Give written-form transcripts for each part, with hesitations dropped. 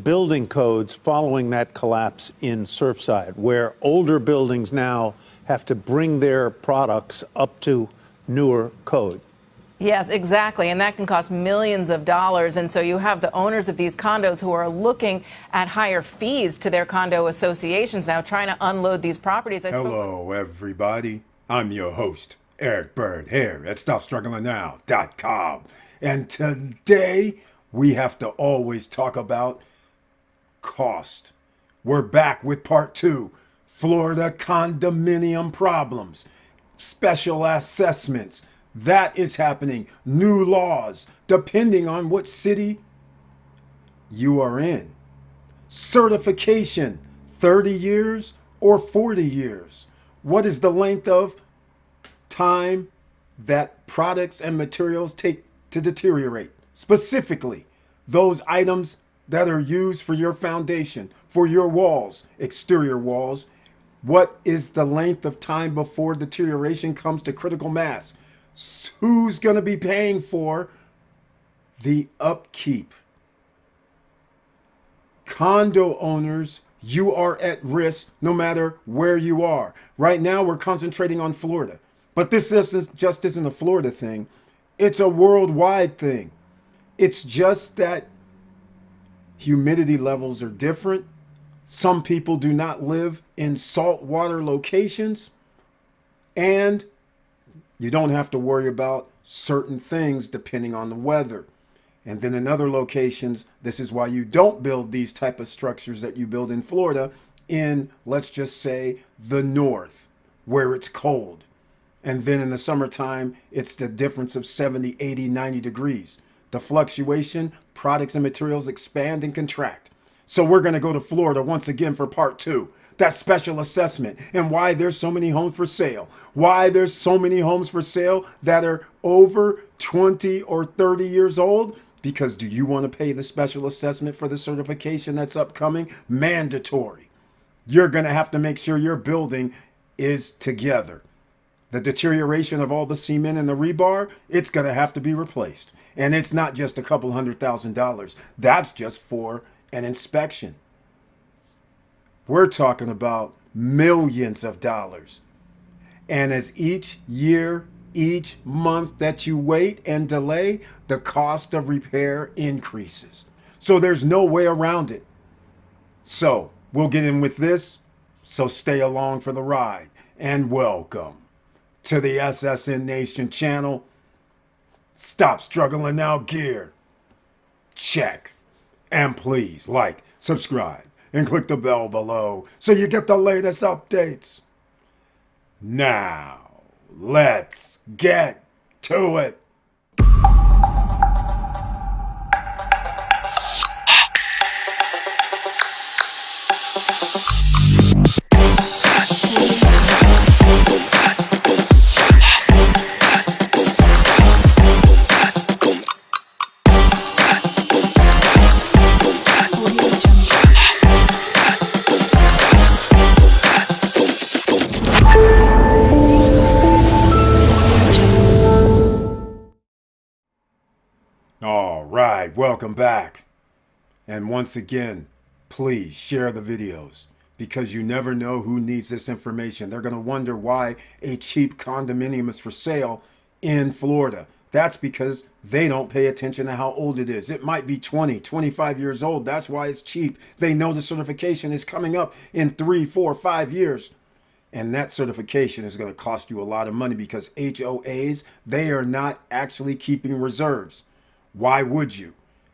building codes following that collapse in Surfside, where older buildings now have to bring their products up to newer code. Yes, exactly. And that can cost millions of dollars. And so you have the owners of these condos who are looking at higher fees to their condo associations now, trying to unload these properties. Hello, everybody. I'm your host, Eric Bird, here at StopStrugglingNow.com. And today we have to always talk about cost. We're back with part 2, Florida condominium problems, special assessments. That is happening. New laws, depending on what city you are in. Certification, 30 years or 40 years. What is the length of time that products and materials take to deteriorate? Specifically, those items that are used for your foundation, for your walls, exterior walls. What is the length of time before deterioration comes to critical mass? Who's going to be paying for the upkeep? Condo owners, you are at risk no matter where you are. Right now, we're concentrating on Florida. But this isn't a Florida thing. It's a worldwide thing. It's just that humidity levels are different. Some people do not live in saltwater locations. And you don't have to worry about certain things depending on the weather. And then in other locations, this is why you don't build these type of structures that you build in Florida in, let's just say, the north, where it's cold. And then in the summertime, it's the difference of 70, 80, 90 degrees. The fluctuation, products and materials expand and contract. So we're going to go to Florida once again for part 2. That special assessment and why there's so many homes for sale. Why there's so many homes for sale that are over 20 or 30 years old. Because do you want to pay the special assessment for the certification that's upcoming? Mandatory. You're going to have to make sure your building is together. The deterioration of all the cement and the rebar, it's going to have to be replaced. And it's not just a couple $100,000. That's just for an inspection. We're talking about millions of dollars. And as each year, each month that you wait and delay, the cost of repair increases. So there's no way around it. So we'll get in with this. So stay along for the ride. And welcome to the SSN Nation channel. Stop Struggling Now gear. Check. And please like, subscribe, and click the bell below so you get the latest updates. Now, let's get to it. All right, welcome back. And once again, please share the videos because you never know who needs this information. They're going to wonder why a cheap condominium is for sale in Florida. That's because they don't pay attention to how old it is. It might be 20, 25 years old. That's why it's cheap. They know the certification is coming up in 3, 4, 5 years. And that certification is going to cost you a lot of money because HOAs, they are not actually keeping reserves. Why would you?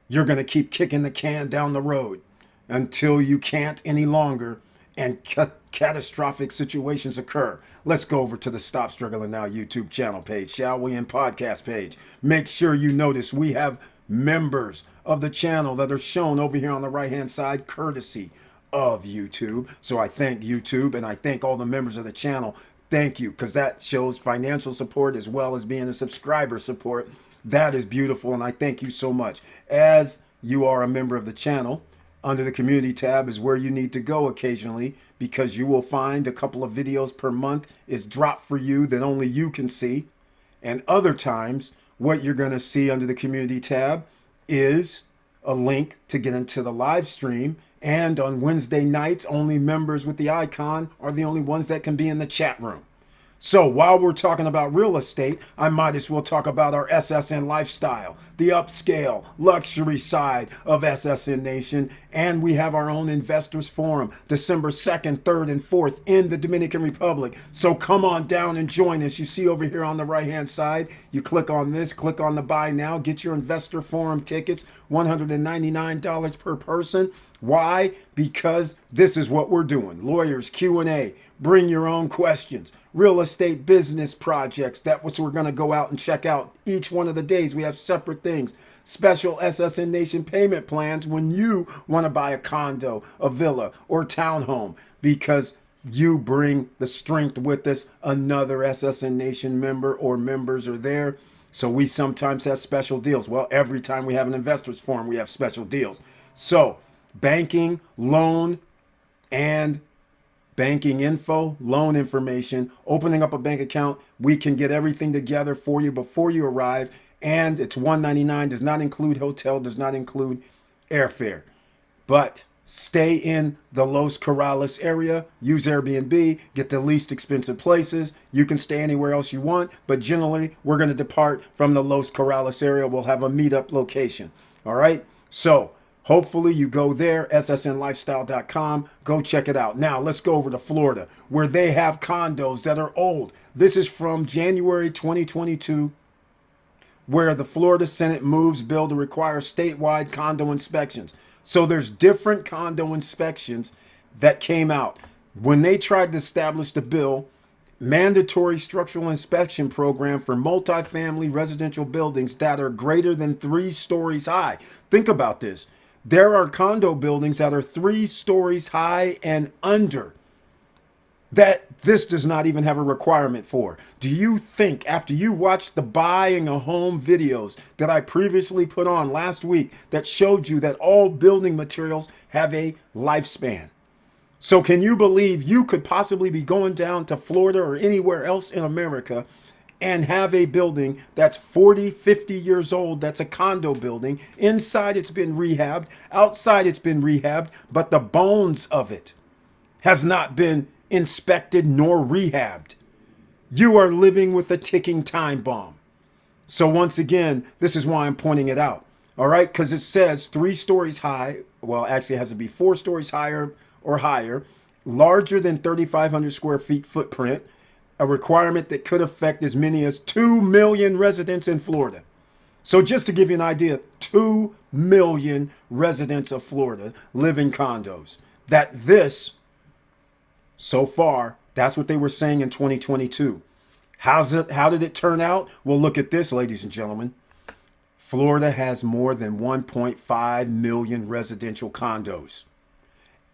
You're going to keep kicking the can down the road until you can't any longer and catastrophic situations occur. Let's go over to the Stop Struggling Now YouTube channel page, shall we, and podcast page. Make sure you notice we have members of the channel that are shown over here on the right-hand side, courtesy of YouTube. So I thank YouTube and I thank all the members of the channel. Thank you, because that shows financial support as well as being a subscriber support. That is beautiful, and I thank you so much. As you are a member of the channel, under the community tab is where you need to go occasionally because you will find a couple of videos per month is dropped for you that only you can see. And other times, what you're going to see under the community tab is a link to get into the live stream. And on Wednesday nights, only members with the icon are the only ones that can be in the chat room. So while we're talking about real estate, I might as well talk about our SSN Lifestyle, the upscale luxury side of SSN Nation. And we have our own investors forum, December 2nd, 3rd, and 4th in the Dominican Republic. So come on down and join us. You see over here on the right-hand side, you click on this, click on the buy now, get your investor forum tickets, $199 per person. Why? Because this is what we're doing. Lawyers, Q&A, bring your own questions. Real estate business projects. That's what we're going to go out and check out each one of the days. We have separate things. Special SSN Nation payment plans when you want to buy a condo, a villa, or townhome because you bring the strength with us. Another SSN Nation member or members are there. So we sometimes have special deals. Well, every time we have an investors forum, we have special deals. So banking, loan, and banking info, loan information, opening up a bank account. We can get everything together for you before you arrive. And it's $199, does not include hotel, does not include airfare. But stay in the Los Corrales area, use Airbnb, get the least expensive places. You can stay anywhere else you want, but generally we're going to depart from the Los Corrales area. We'll have a meetup location. All right. So hopefully you go there, ssnlifestyle.com, go check it out. Now let's go over to Florida where they have condos that are old. This is from January 2022, where the Florida Senate moves bill to require statewide condo inspections. So there's different condo inspections that came out. When they tried to establish the bill, mandatory structural inspection program for multifamily residential buildings that are greater than 3 stories high. Think about this. There are condo buildings that are 3 stories high and under that this does not even have a requirement for. Do you think after you watched the buying a home videos that I previously put on last week that showed you that all building materials have a lifespan? So can you believe you could possibly be going down to Florida or anywhere else in America and have a building that's 40, 50 years old, that's a condo building. Inside it's been rehabbed, outside it's been rehabbed, but the bones of it has not been inspected nor rehabbed. You are living with a ticking time bomb. So once again, this is why I'm pointing it out. All right, because it says 3 stories high. Well, actually it has to be 4 stories higher or higher, larger than 3,500 square feet footprint, a requirement that could affect as many as 2 million residents in Florida. So just to give you an idea, 2 million residents of Florida live in condos. So far, that's what they were saying in 2022. How did it turn out? Well, look at this, ladies and gentlemen. Florida has more than 1.5 million residential condos.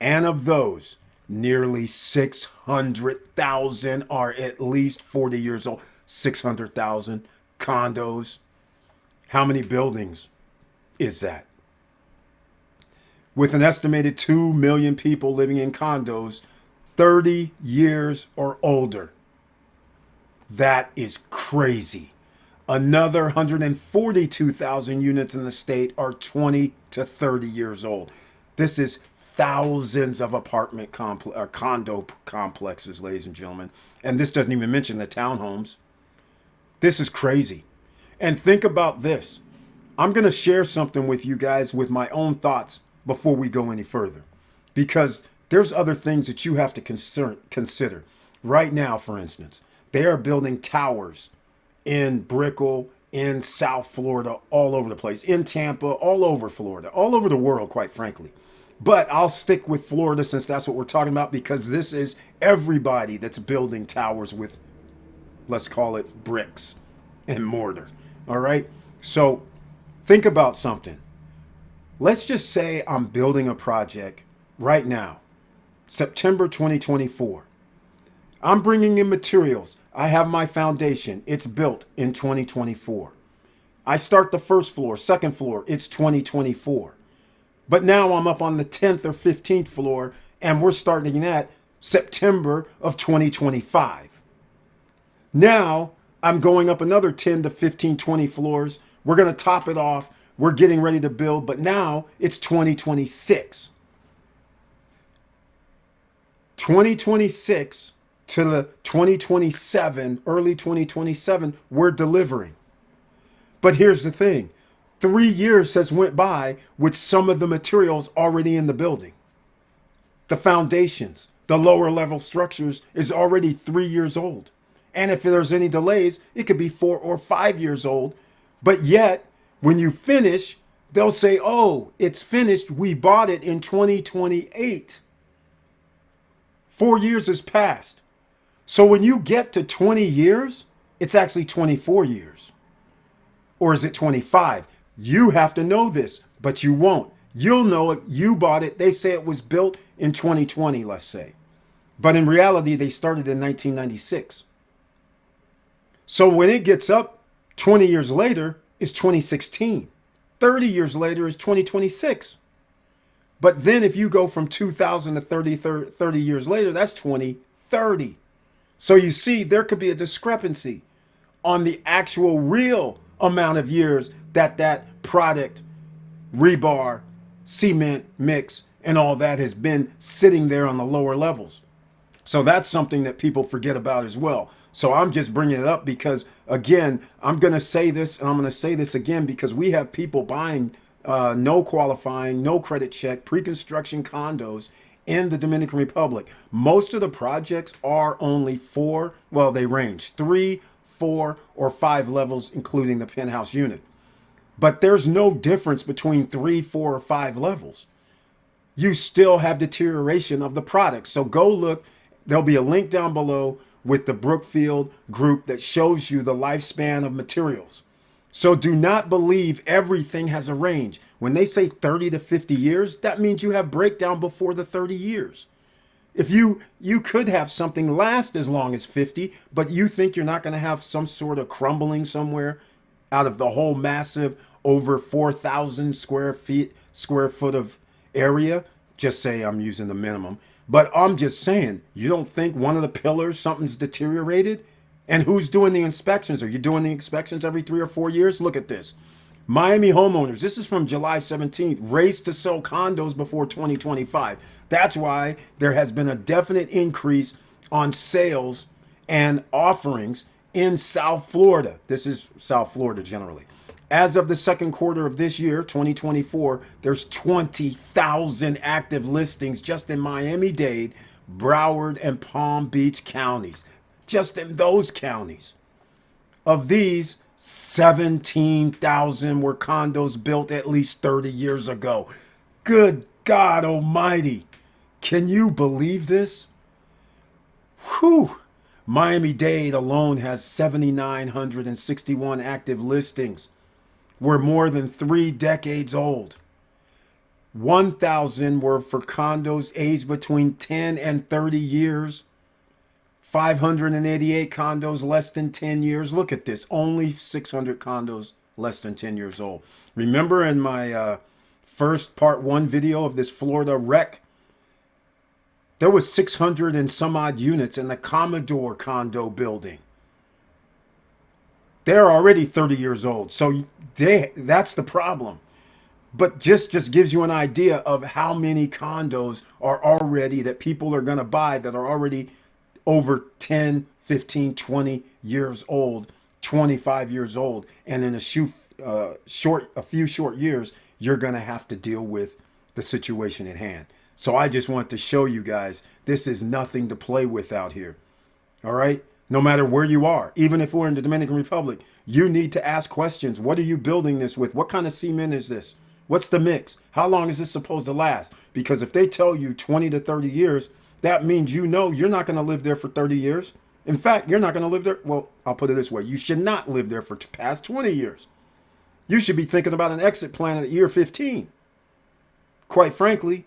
And of those, nearly 600,000 are at least 40 years old. 600,000 condos. How many buildings is that? With an estimated 2 million people living in condos 30 years or older. That is crazy. Another 142,000 units in the state are 20 to 30 years old. This is thousands of apartment condo complexes, ladies and gentlemen. And this doesn't even mention the townhomes. This is crazy. And think about this. I'm going to share something with you guys with my own thoughts before we go any further, because there's other things that you have to consider. Right now, for instance, they are building towers in Brickell, in South Florida, all over the place, in Tampa, all over Florida, all over the world, quite frankly. But I'll stick with Florida since that's what we're talking about, because this is everybody that's building towers with, let's call it, bricks and mortar. All right. So think about something. Let's just say I'm building a project right now, September 2024. I'm bringing in materials. I have my foundation. It's built in 2024. I start the first floor, second floor. It's 2024. But now I'm up on the 10th or 15th floor, and we're starting at September of 2025. Now I'm going up another 10 to 15, 20 floors. We're going to top it off we're getting ready to build, but now it's 2026. 2026 to the 2027, early 2027, we're delivering. But here's the thing. 3 years has went by with some of the materials already in the building. The foundations, the lower level structures is already 3 years old. And if there's any delays, it could be 4 or 5 years old. But yet, when you finish, they'll say, oh, it's finished. We bought it in 2028. 4 years has passed. So when you get to 20 years, it's actually 24 years. Or is it 25? You have to know this, but you won't. You'll know it. You bought it. They say it was built in 2020, let's say. But in reality, they started in 1996. So when it gets up 20 years later, it's 2016. 30 years later is 2026. But then if you go from 2000 to 30 years later, that's 2030. So you see, there could be a discrepancy on the actual real amount of years that that product, rebar, cement mix, and all that has been sitting there on the lower levels. So that's something that people forget about as well. So I'm just bringing it up because, again, I'm going to say this, and I'm going to say this again, because we have people buying no qualifying, no credit check, pre-construction condos in the Dominican Republic. Most of the projects are only they range 3, 4, or 5 levels, including the penthouse unit. But there's no difference between 3, 4, or 5 levels. You still have deterioration of the product. So go look. There'll be a link down below with the Brookfield group that shows you the lifespan of materials. So do not believe everything has a range. When they say 30 to 50 years, that means you have breakdown before the 30 years. If you could have something last as long as 50, but you think you're not going to have some sort of crumbling somewhere out of the whole massive over 4,000 square foot of area, just say I'm using the minimum. But I'm just saying, you don't think one of the pillars, something's deteriorated? And who's doing the inspections? Are you doing the inspections every 3 or 4 years? Look at this. Miami homeowners, this is from July 17th, race to sell condos before 2025. That's why there has been a definite increase on sales and offerings in South Florida. This is South Florida generally. As of the second quarter of this year, 2024, there's 20,000 active listings just in Miami-Dade, Broward, and Palm Beach counties. Just in those counties. Of these, 17,000 were condos built at least 30 years ago. Good God Almighty. Can you believe this? Whew. Miami-Dade alone has 7,961 active listings. We're more than 3 decades old. 1,000 were for condos aged between 10 and 30 years. 588 condos less than 10 years. Look at this. Only 600 condos less than 10 years old. Remember in my first part 1 video of this Florida wreck, there was 600 and some odd units in the Commodore condo building. They're already 30 years old. So that's the problem. But just gives you an idea of how many condos are already that people are going to buy that are already over 10, 15, 20 years old, 25 years old. And in a few short years, you're going to have to deal with the situation at hand. So I just want to show you guys, this is nothing to play with out here. All right? No matter where you are, even if we're in the Dominican Republic, you need to ask questions. What are you building this with? What kind of cement is this? What's the mix? How long is this supposed to last? Because if they tell you 20 to 30 years, that means you know you're not going to live there for 30 years. In fact, you're not going to live there. Well, I'll put it this way. You should not live there for past 20 years. You should be thinking about an exit plan at year 15. Quite frankly,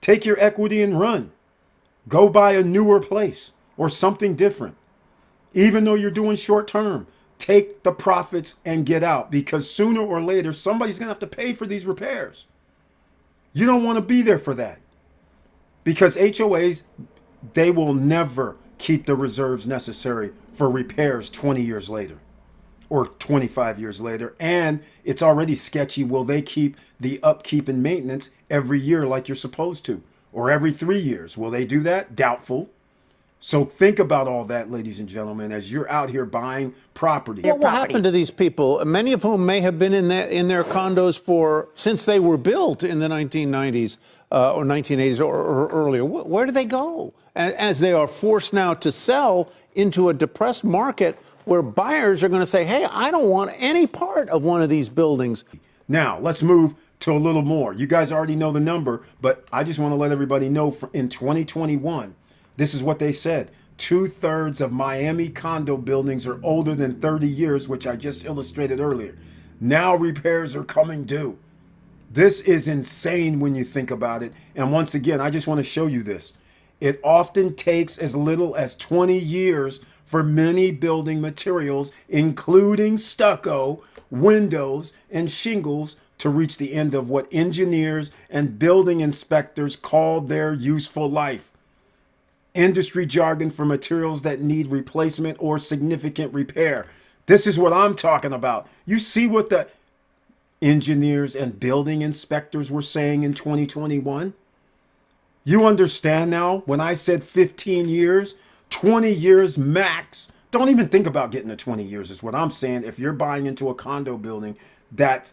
take your equity and run. Go buy a newer place or something different. Even though you're doing short term, take the profits and get out, because sooner or later, somebody's going to have to pay for these repairs. You don't want to be there for that, because HOAs, they will never keep the reserves necessary for repairs 20 years later. or 25 years later. And it's already sketchy. Will they keep the upkeep and maintenance every year like you're supposed to? Or every 3 years? Will they do that? Doubtful. So think about all that, ladies and gentlemen, as you're out here buying property. What will happen to these people, many of whom may have been in their condos since they were built in the 1990s or 1980s or earlier? Where do they go as they are forced now to sell into a depressed market where buyers are going to say, hey, I don't want any part of one of these buildings? Now, let's move to a little more. You guys already know the number, but I just want to let everybody know in 2021, this is what they said. 2/3 of Miami condo buildings are older than 30 years, which I just illustrated earlier. Now repairs are coming due. This is insane when you think about it. And once again, I just want to show you this. It often takes as little as 20 years for many building materials, including stucco, windows, and shingles, to reach the end of what engineers and building inspectors call their useful life. Industry jargon for materials that need replacement or significant repair. This is what I'm talking about. You see what the engineers and building inspectors were saying in 2021? You understand now when I said 15 years, 20 years max. Don't even think about getting to 20 years is what I'm saying. If you're buying into a condo building that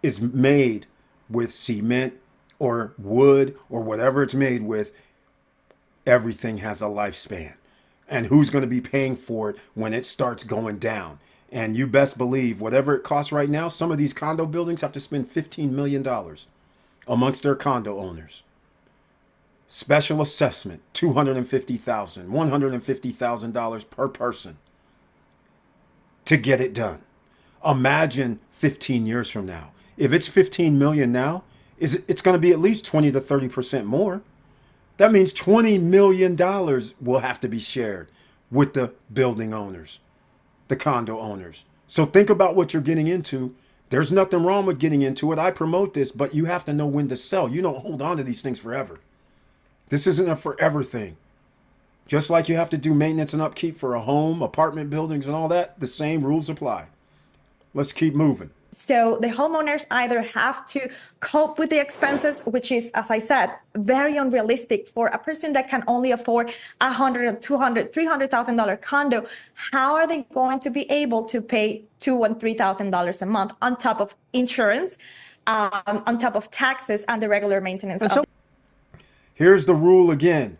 is made with cement or wood or whatever it's made with, everything has a lifespan. And who's going to be paying for it when it starts going down? And you best believe whatever it costs right now, some of these condo buildings have to spend $15 million amongst their condo owners. Special assessment, $250,000, $150,000 per person to get it done. Imagine 15 years from now. If it's 15 million now, it's going to be at least 20 to 30% more. That means $20 million will have to be shared with the building owners, the condo owners. So think about what you're getting into. There's nothing wrong with getting into it. I promote this, but you have to know when to sell. You don't hold on to these things forever. This isn't a forever thing. Just like you have to do maintenance and upkeep for a home, apartment buildings and all that, the same rules apply. Let's keep moving. So the homeowners either have to cope with the expenses, which is, as I said, very unrealistic for a person that can only afford $100,000, $200,000, $300,000 condo. How are they going to be able to pay $2,000 and $3,000 a month on top of insurance, on top of taxes and the regular maintenance? Here's the rule again.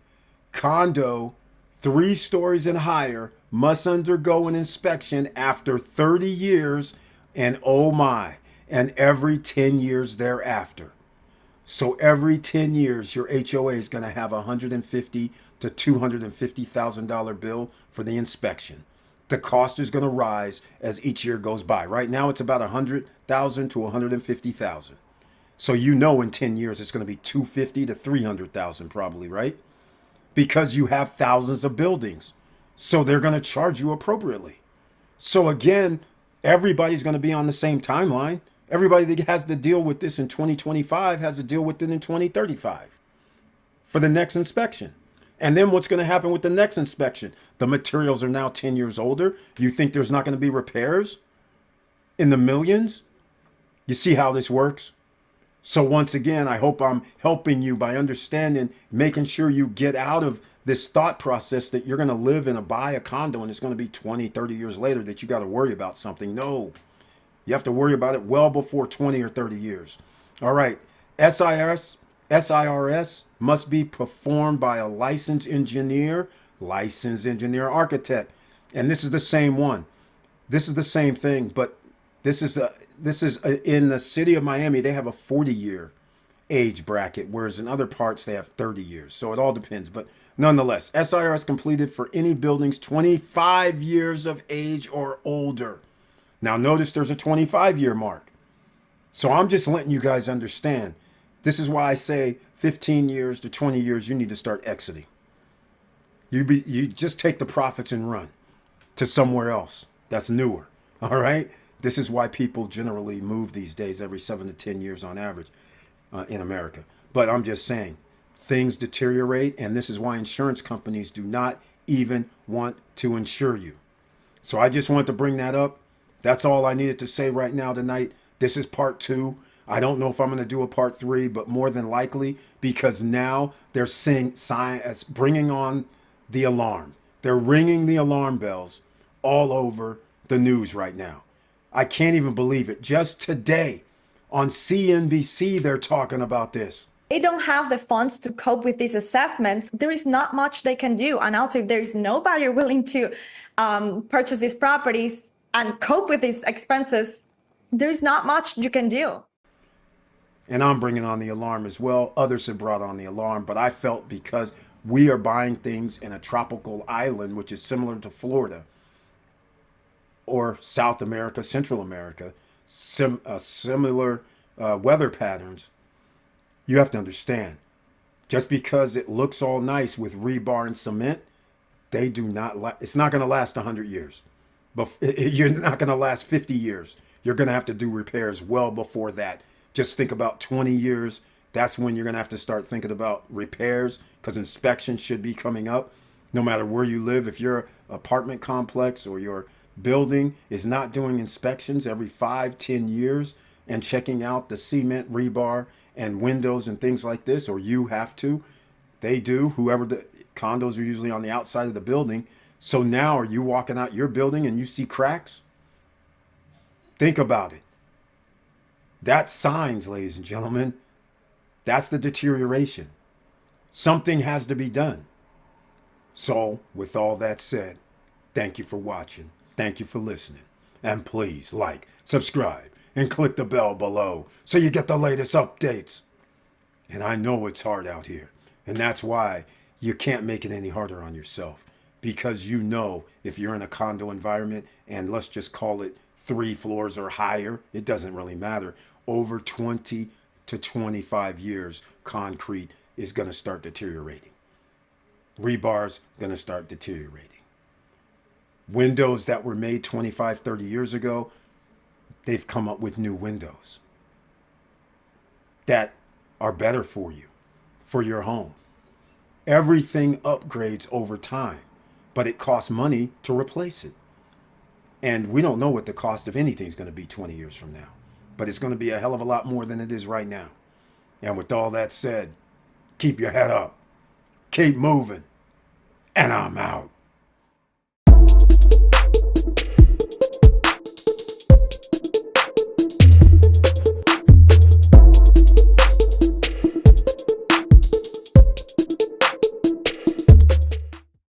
Condo 3 stories and higher must undergo an inspection after 30 years and oh my, and every 10 years thereafter. So every 10 years, your HOA is going to have a $150,000 to $250,000 bill for the inspection. The cost is going to rise as each year goes by. Right now, it's about $100,000 to $150,000. So you know in 10 years, it's going to be $250,000 to $300,000 probably, right? Because you have thousands of buildings. So they're going to charge you appropriately. So again, everybody's going to be on the same timeline. Everybody that has to deal with this in 2025 has to deal with it in 2035 for the next inspection. And then what's going to happen with the next inspection? The materials are now 10 years older. You think there's not going to be repairs in the millions? You see how this works? So once again, I hope I'm helping you by understanding, making sure you get out of this thought process that you're going to live in buy a condo and it's going to be 20, 30 years later that you got to worry about something. No, you have to worry about it well before 20 or 30 years. All right. SIRS must be performed by a licensed engineer architect. And this is the same one. This is the same thing, but this is in the city of Miami, they have a 40-year age bracket, whereas in other parts they have 30 years. So it all depends. But nonetheless, SIRS completed for any buildings 25 years of age or older. Now notice there's a 25-year mark. So I'm just letting you guys understand. This is why I say 15 years to 20 years, you need to start exiting. You just take the profits and run to somewhere else that's newer. All right. This is why people generally move these days every 7 to 10 years on average in America. But I'm just saying things deteriorate. And this is why insurance companies do not even want to insure you. So I just want to bring that up. That's all I needed to say right now tonight. This is part 2. I don't know if I'm going to do a part 3, but more than likely, because now they're bringing on the alarm. They're ringing the alarm bells all over the news right now. I can't even believe it. Just today on CNBC, they're talking about this. They don't have the funds to cope with these assessments. There is not much they can do. And also, if there is no buyer willing to purchase these properties and cope with these expenses, there is not much you can do. And I'm bringing on the alarm as well. Others have brought on the alarm, but I felt because we are buying things in a tropical island, which is similar to Florida or South America, Central America, similar weather patterns. You have to understand, just because it looks all nice with rebar and cement, they do not. It's not going to last 100 years. But you're not going to last 50 years. You're going to have to do repairs well before that. Just think about 20 years. That's when you're going to have to start thinking about repairs, because inspections should be coming up. No matter where you live, if your apartment complex or your building is not doing inspections every 5-10 years and checking out the cement, rebar, and windows and things like this, or you have to, they do. Whoever, the condos are usually on the outside of the building. So now are you walking out your building and you see cracks? Think about it. That's signs, ladies and gentlemen. That's the deterioration. Something has to be done. So, with all that said, thank you for watching. Thank you for listening. And please like, subscribe, and click the bell below so you get the latest updates. And I know it's hard out here. And that's why you can't make it any harder on yourself. Because you know, if you're in a condo environment, and let's just call it 3 floors or higher, it doesn't really matter. Over 20 to 25 years, concrete is going to start deteriorating. Rebar's going to start deteriorating. Windows that were made 25, 30 years ago, they've come up with new windows that are better for you, for your home. Everything upgrades over time, but it costs money to replace it. And we don't know what the cost of anything is going to be 20 years from now, but it's going to be a hell of a lot more than it is right now. And with all that said, keep your head up, keep moving, and I'm out.